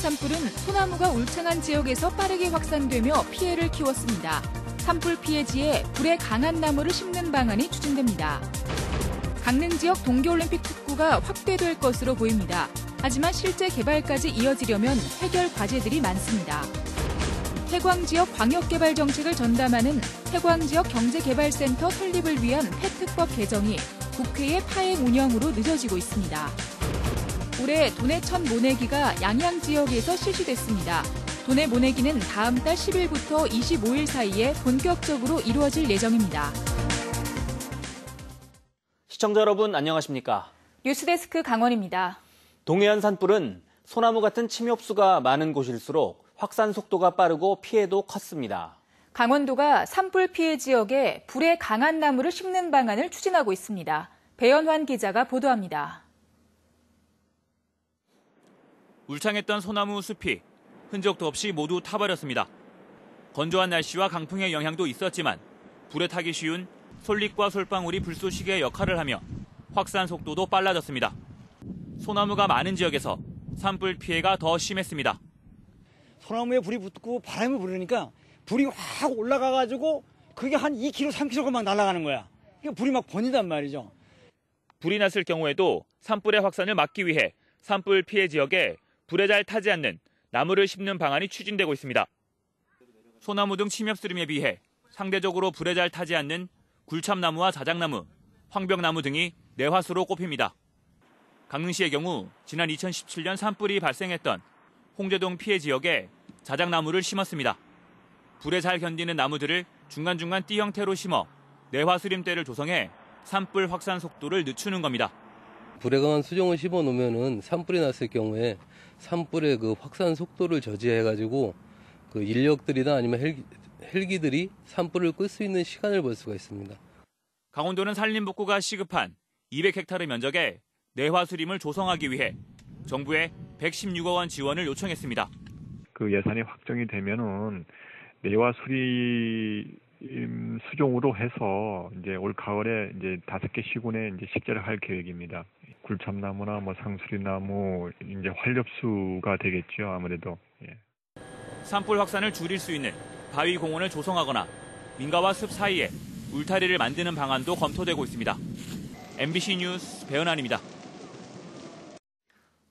산불은 소나무가 울창한 지역에서 빠르게 확산되며 피해를 키웠습니다. 산불 피해지에 불에 강한 나무를 심는 방안이 추진됩니다. 강릉 지역 동계올림픽 특구가 확대될 것으로 보입니다. 하지만 실제 개발까지 이어지려면 해결 과제들이 많습니다. 태광 지역 광역개발 정책을 전담하는 태광 지역 경제개발센터 설립을 위한 폐특법 개정이 국회의 파행 운영으로 늦어지고 있습니다. 올해 도내천 모내기가 양양 지역에서 실시됐습니다. 도내 모내기는 다음 달 10일부터 25일 사이에 본격적으로 이루어질 예정입니다. 시청자 여러분 안녕하십니까? 뉴스데스크 강원입니다. 동해안 산불은 소나무 같은 침엽수가 많은 곳일수록 확산 속도가 빠르고 피해도 컸습니다. 강원도가 산불 피해 지역에 불에 강한 나무를 심는 방안을 추진하고 있습니다. 배연환 기자가 보도합니다. 울창했던 소나무 숲이 흔적도 없이 모두 타버렸습니다. 건조한 날씨와 강풍의 영향도 있었지만 불에 타기 쉬운 솔잎과 솔방울이 불쏘시개 역할을 하며 확산 속도도 빨라졌습니다. 소나무가 많은 지역에서 산불 피해가 더 심했습니다. 소나무에 불이 붙고 바람이 부르니까 불이 확 올라가가지고 그게 한 2km, 3km가 막 날아가는 거야. 그러니까 불이 막 번진단 말이죠. 불이 났을 경우에도 산불의 확산을 막기 위해 산불 피해 지역에 불에 잘 타지 않는 나무를 심는 방안이 추진되고 있습니다. 소나무 등 침엽수림에 비해 상대적으로 불에 잘 타지 않는 굴참나무와 자작나무, 황벽나무 등이 내화수로 꼽힙니다. 강릉시의 경우 지난 2017년 산불이 발생했던 홍제동 피해 지역에 자작나무를 심었습니다. 불에 잘 견디는 나무들을 중간중간 띠 형태로 심어 내화수림대를 조성해 산불 확산 속도를 늦추는 겁니다. 불에 강한 수종을 심어 놓으면은 산불이 났을 경우에 산불의 그 확산 속도를 저지해가지고 그 인력들이나 아니면 헬기들이 산불을 끌 수 있는 시간을 벌 수가 있습니다. 강원도는 산림복구가 시급한 200헥타르 면적에 내화수림을 조성하기 위해 정부에 116억 원 지원을 요청했습니다. 그 예산이 확정이 되면은 내화수림 수종으로 해서 이제 올 가을에 이제 5개 시군에 이제 식재를 할 계획입니다. 굴참나무나 뭐 상수리나무 이제 활엽수가 되겠죠, 아무래도. 예. 산불 확산을 줄일 수 있는 바위 공원을 조성하거나 민가와 숲 사이에 울타리를 만드는 방안도 검토되고 있습니다. MBC 뉴스 배연환입니다.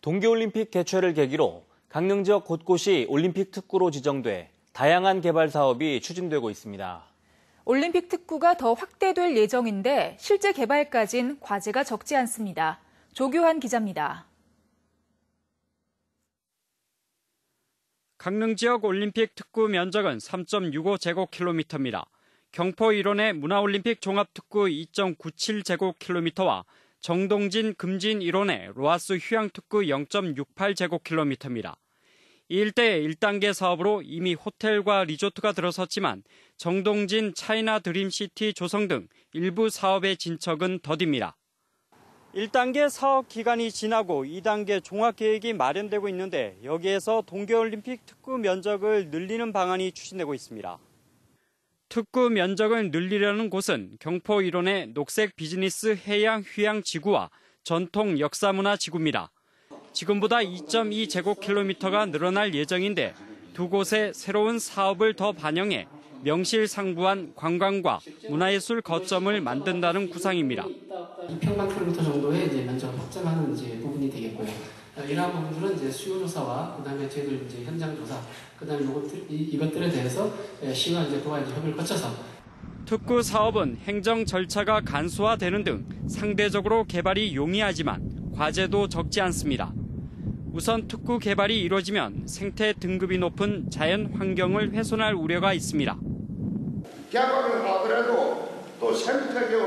동계올림픽 개최를 계기로 강릉 지역 곳곳이 올림픽 특구로 지정돼 다양한 개발 사업이 추진되고 있습니다. 올림픽 특구가 더 확대될 예정인데 실제 개발까진 과제가 적지 않습니다. 조교환 기자입니다. 강릉 지역 올림픽 특구 면적은 3.65제곱킬로미터입니다. 경포 일원의 문화올림픽 종합특구 2.97제곱킬로미터와 정동진 금진 일원의 로하스 휴양특구 0.68제곱킬로미터입니다. 이 일대의 1단계 사업으로 이미 호텔과 리조트가 들어섰지만 정동진 차이나 드림시티 조성 등 일부 사업의 진척은 더딥니다. 1단계 사업 기간이 지나고 2단계 종합계획이 마련되고 있는데 여기에서 동계올림픽 특구 면적을 늘리는 방안이 추진되고 있습니다. 특구 면적을 늘리려는 곳은 경포 일원의 녹색 비즈니스 해양 휴양 지구와 전통 역사문화 지구입니다. 지금보다 2.2제곱킬로미터가 늘어날 예정인데 두 곳에 새로운 사업을 더 반영해 명실상부한 관광과 문화예술 거점을 만든다는 구상입니다. 2평방 킬로미터 정도의 이제 면적을 확장하는 이제 부분이 되겠고요. 이러한 부분들은 이제 수요 조사와 그다음에 저희들 이제 현장 조사, 그다음에 이것들에 대해서 시와 이제 도와 이제 협의를 거쳐서 특구 사업은 행정 절차가 간소화되는 등 상대적으로 개발이 용이하지만 과제도 적지 않습니다. 우선 특구 개발이 이루어지면 생태 등급이 높은 자연 환경을 훼손할 우려가 있습니다. 개발을 하더라도 또 생태계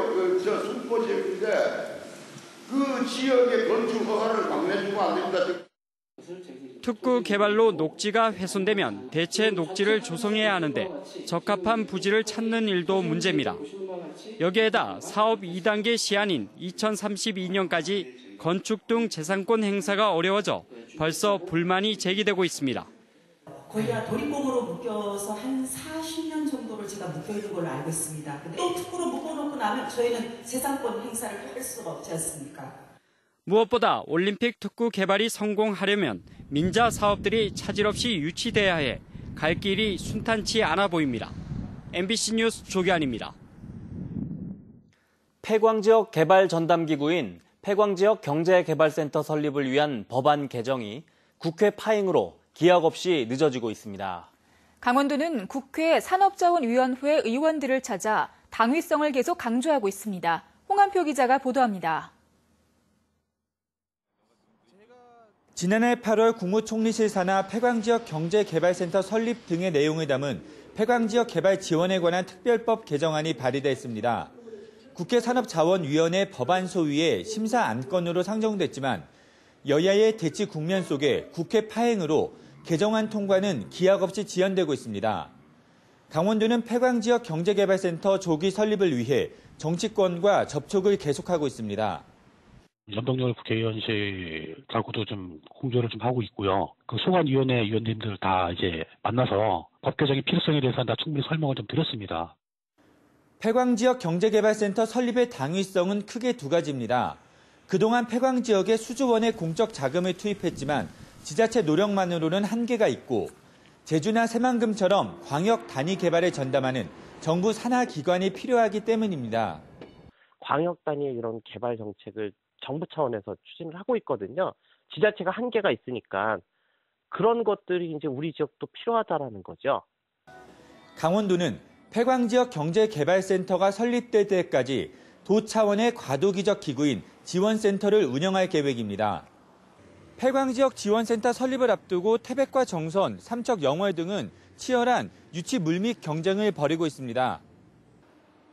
숨고 지역인데 그 지역의 건축 허가를 막내주면 안 됩니다. 특구 개발로 녹지가 훼손되면 대체 녹지를 조성해야 하는데 적합한 부지를 찾는 일도 문제입니다. 여기에다 사업 2단계 시한인 2032년까지 건축 등 재산권 행사가 어려워져 벌써 불만이 제기되고 있습니다. 거의 다 도립공으로 묶여서 한 40년 정도를 제가 묶여있는 걸로 알고 있습니다. 근데 또 특구로 묶어놓고 나면 저희는 재산권 행사를 할 수가 없지 않습니까? 무엇보다 올림픽 특구 개발이 성공하려면 민자 사업들이 차질 없이 유치돼야 해 갈 길이 순탄치 않아 보입니다. MBC 뉴스 조규환입니다. 폐광지역 개발 전담기구인 폐광지역 경제개발센터 설립을 위한 법안 개정이 국회 파행으로 기약 없이 늦어지고 있습니다. 강원도는 국회 산업자원위원회 의원들을 찾아 당위성을 계속 강조하고 있습니다. 홍한표 기자가 보도합니다. 지난해 8월 국무총리실 산하 폐광지역 경제개발센터 설립 등의 내용을 담은 폐광지역 개발 지원에 관한 특별법 개정안이 발의됐습니다. 국회 산업자원위원회 법안 소위의 심사 안건으로 상정됐지만 여야의 대치 국면 속에 국회 파행으로 개정안 통과는 기약 없이 지연되고 있습니다. 강원도는 폐광지역 경제개발센터 조기 설립을 위해 정치권과 접촉을 계속하고 있습니다. 연동열 국회의원실하고도 좀 공조를 좀 하고 있고요. 그 소관위원회 위원님들 다 이제 만나서 법 개정의 필요성에 대해서 다 충분히 설명을 좀 드렸습니다. 폐광지역 경제개발센터 설립의 당위성은 크게 두 가지입니다. 그동안 폐광지역에 수조 원의 공적 자금을 투입했지만 지자체 노력만으로는 한계가 있고 제주나 새만금처럼 광역 단위 개발을 전담하는 정부 산하 기관이 필요하기 때문입니다. 광역 단위의 이런 개발 정책을 정부 차원에서 추진을 하고 있거든요. 지자체가 한계가 있으니까 그런 것들이 이제 우리 지역도 필요하다라는 거죠. 강원도는 폐광지역 경제개발센터가 설립될 때까지 도 차원의 과도기적 기구인 지원센터를 운영할 계획입니다. 폐광지역 지원센터 설립을 앞두고 태백과 정선, 삼척, 영월 등은 치열한 유치 물밑 경쟁을 벌이고 있습니다.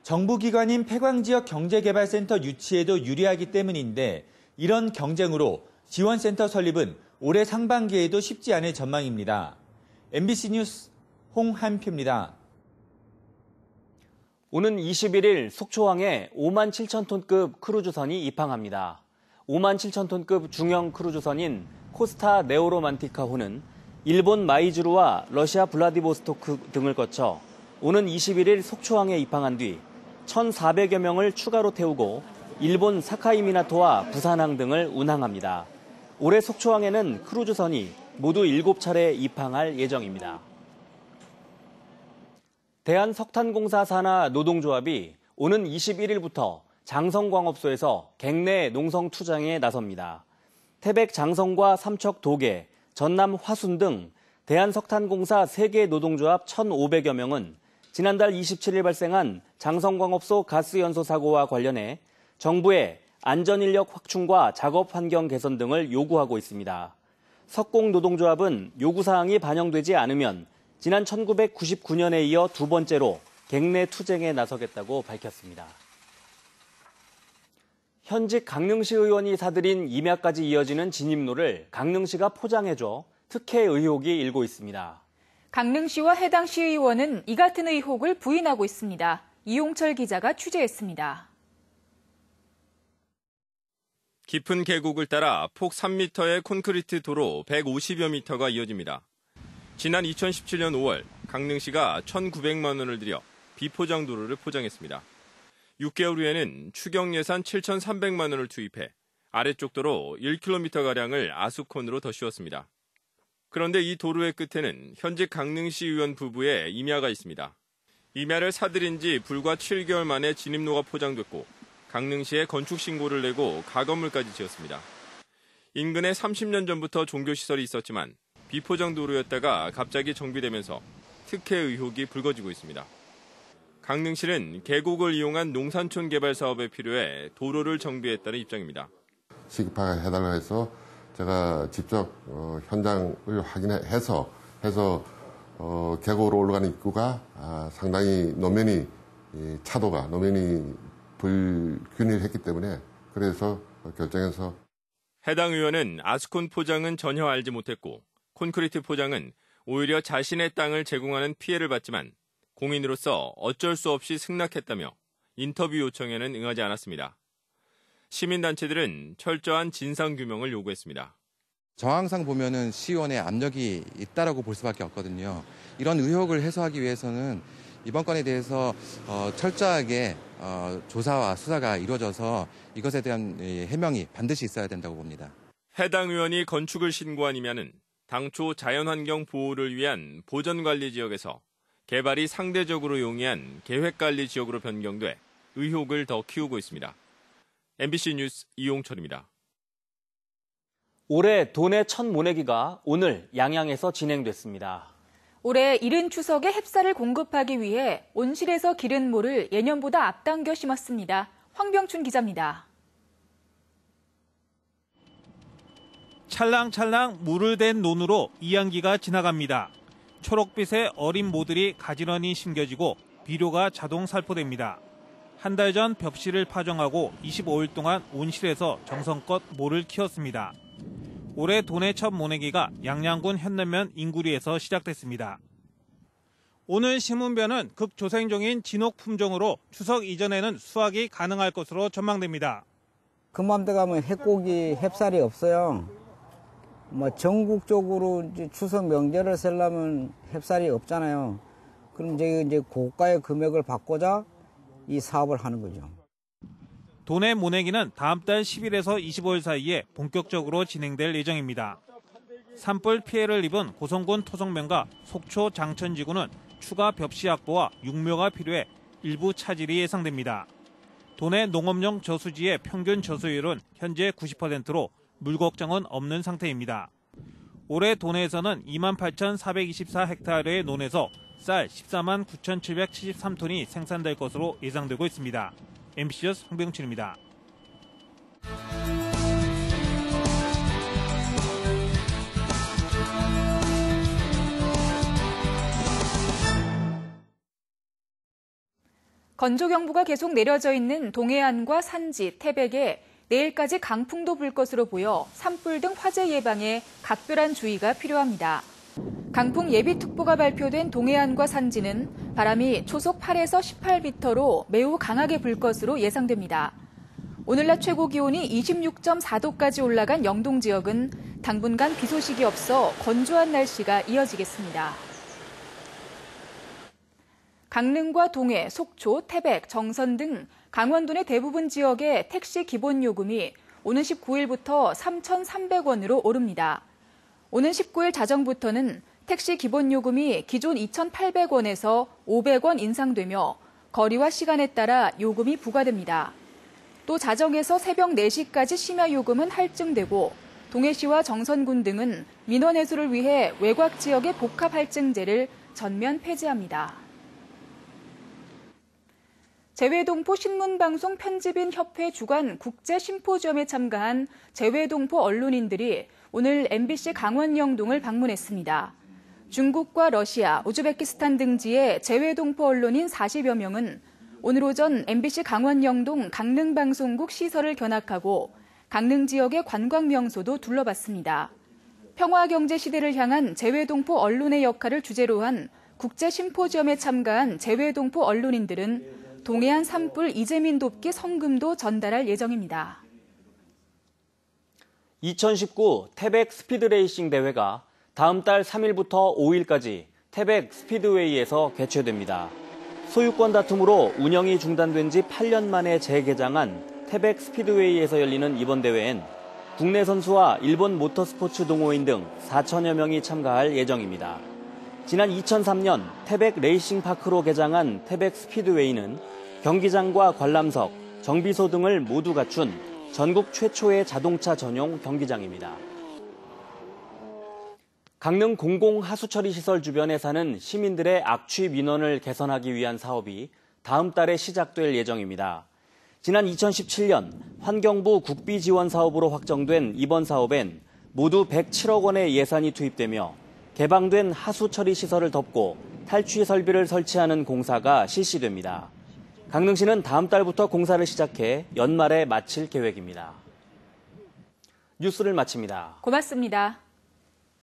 정부기관인 폐광지역 경제개발센터 유치에도 유리하기 때문인데 이런 경쟁으로 지원센터 설립은 올해 상반기에도 쉽지 않을 전망입니다. MBC 뉴스 홍한표입니다. 오는 21일 속초항에 5만 7천 톤급 크루즈선이 입항합니다. 5만 7천 톤급 중형 크루즈선인 코스타 네오로만티카호는 일본 마이즈루와 러시아 블라디보스토크 등을 거쳐 오는 21일 속초항에 입항한 뒤 1,400여 명을 추가로 태우고 일본 사카이미나토와 부산항 등을 운항합니다. 올해 속초항에는 크루즈선이 모두 7차례 입항할 예정입니다. 대한석탄공사 산하 노동조합이 오는 21일부터 장성광업소에서 갱내 농성 투쟁에 나섭니다. 태백 장성과 삼척 도계, 전남 화순 등 대한석탄공사 3개 노동조합 1,500여 명은 지난달 27일 발생한 장성광업소 가스연소 사고와 관련해 정부의 안전인력 확충과 작업 환경 개선 등을 요구하고 있습니다. 석공노동조합은 요구사항이 반영되지 않으면 지난 1999년에 이어 두 번째로 갱내 투쟁에 나서겠다고 밝혔습니다. 현직 강릉시 의원이 사들인 임야까지 이어지는 진입로를 강릉시가 포장해줘 특혜 의혹이 일고 있습니다. 강릉시와 해당 시의원은 이 같은 의혹을 부인하고 있습니다. 이용철 기자가 취재했습니다. 깊은 계곡을 따라 폭 3m의 콘크리트 도로 150여 미터가 이어집니다. 지난 2017년 5월 강릉시가 1,900만 원을 들여 비포장 도로를 포장했습니다. 6개월 후에는 추경 예산 7,300만 원을 투입해 아래쪽 도로 1km가량을 아수콘으로 더 씌웠습니다. 그런데 이 도로의 끝에는 현직 강릉시 의원 부부의 임야가 있습니다. 임야를 사들인 지 불과 7개월 만에 진입로가 포장됐고 강릉시에 건축 신고를 내고 가건물까지 지었습니다. 인근에 30년 전부터 종교시설이 있었지만 비포장 도로였다가 갑자기 정비되면서 특혜 의혹이 불거지고 있습니다. 강릉시는 계곡을 이용한 농산촌 개발 사업에 필요해 도로를 정비했다는 입장입니다. 시급하게 해달라고 해서 제가 직접 현장을 확인해서 계곡으로 올라가는 입구가 상당히 노면이 불균일했기 때문에 그래서 결정해서 해당 의원은 아수콘 포장은 전혀 알지 못했고 콘크리트 포장은 오히려 자신의 땅을 제공하는 피해를 받지만 공인으로서 어쩔 수 없이 승낙했다며 인터뷰 요청에는 응하지 않았습니다. 시민단체들은 철저한 진상규명을 요구했습니다. 정황상 보면은 시의원의 압력이 있다라고 볼 수밖에 없거든요. 이런 의혹을 해소하기 위해서는 이번 건에 대해서 철저하게 조사와 수사가 이루어져서 이것에 대한 해명이 반드시 있어야 된다고 봅니다. 해당 의원이 건축을 신고하니면은 당초 자연환경 보호를 위한 보전관리지역에서 개발이 상대적으로 용이한 계획관리지역으로 변경돼 의혹을 더 키우고 있습니다. MBC 뉴스 이용철입니다. 올해 도내 첫 모내기가 오늘 양양에서 진행됐습니다. 올해 이른 추석에 햅쌀을 공급하기 위해 온실에서 기른 모를 예년보다 앞당겨 심었습니다. 황병춘 기자입니다. 찰랑찰랑 물을 댄 논으로 이양기가 지나갑니다. 초록빛의 어린 모들이 가지런히 심겨지고 비료가 자동 살포됩니다. 한 달 전 벽실을 파종하고 25일 동안 온실에서 정성껏 모를 키웠습니다. 올해 도내 첫 모내기가 양양군 현남면 인구리에서 시작됐습니다. 오늘 심은벼는 극조생종인 진옥 품종으로 추석 이전에는 수확이 가능할 것으로 전망됩니다. 그맘때 가면 해고기, 햅쌀이 없어요. 전국적으로 이제 추석 명절을 쓰려면 햅쌀이 없잖아요. 그럼 이제 고가의 금액을 받고자 이 사업을 하는 거죠. 도내 모내기는 다음 달 10일에서 25일 사이에 본격적으로 진행될 예정입니다. 산불 피해를 입은 고성군 토성면과 속초 장천지구는 추가 벽시 확보와 육묘가 필요해 일부 차질이 예상됩니다. 도내 농업용 저수지의 평균 저수율은 현재 90%로 물 걱정은 없는 상태입니다. 올해 도내에서는 28,424헥타르의 논에서 쌀 14만 9,773톤이 생산될 것으로 예상되고 있습니다. MBC 뉴스 황병춘입니다. 건조경보가 계속 내려져 있는 동해안과 산지, 태백에 내일까지 강풍도 불 것으로 보여 산불 등 화재 예방에 각별한 주의가 필요합니다. 강풍 예비특보가 발표된 동해안과 산지는 바람이 초속 8에서 18m로 매우 강하게 불 것으로 예상됩니다. 오늘 낮 최고 기온이 26.4도까지 올라간 영동 지역은 당분간 비 소식이 없어 건조한 날씨가 이어지겠습니다. 강릉과 동해, 속초, 태백, 정선 등 강원도 내 대부분 지역의 택시 기본 요금이 오는 19일부터 3,300원으로 오릅니다. 오는 19일 자정부터는 택시 기본 요금이 기존 2,800원에서 500원 인상되며 거리와 시간에 따라 요금이 부과됩니다. 또 자정에서 새벽 4시까지 심야 요금은 할증되고 동해시와 정선군 등은 민원 해소를 위해 외곽 지역의 복합 할증제를 전면 폐지합니다. 재외동포 신문방송 편집인 협회 주관 국제 심포지엄에 참가한 재외동포 언론인들이 오늘 MBC 강원 영동을 방문했습니다. 중국과 러시아, 우즈베키스탄 등지의 재외동포 언론인 40여 명은 오늘 오전 MBC 강원 영동 강릉방송국 시설을 견학하고 강릉 지역의 관광 명소도 둘러봤습니다. 평화경제 시대를 향한 재외동포 언론의 역할을 주제로 한 국제 심포지엄에 참가한 재외동포 언론인들은 동해안 산불 이재민 돕기 성금도 전달할 예정입니다. 2019 태백 스피드레이싱 대회가 다음 달 3일부터 5일까지 태백 스피드웨이에서 개최됩니다. 소유권 다툼으로 운영이 중단된 지 8년 만에 재개장한 태백 스피드웨이에서 열리는 이번 대회엔 국내 선수와 일본 모터스포츠 동호인 등 4천여 명이 참가할 예정입니다. 지난 2003년 태백 레이싱파크로 개장한 태백 스피드웨이는 경기장과 관람석, 정비소 등을 모두 갖춘 전국 최초의 자동차 전용 경기장입니다. 강릉 공공하수처리시설 주변에 사는 시민들의 악취 민원을 개선하기 위한 사업이 다음 달에 시작될 예정입니다. 지난 2017년 환경부 국비지원 사업으로 확정된 이번 사업엔 모두 107억 원의 예산이 투입되며 개방된 하수처리 시설을 덮고 탈취 설비를 설치하는 공사가 실시됩니다. 강릉시는 다음 달부터 공사를 시작해 연말에 마칠 계획입니다. 뉴스를 마칩니다. 고맙습니다.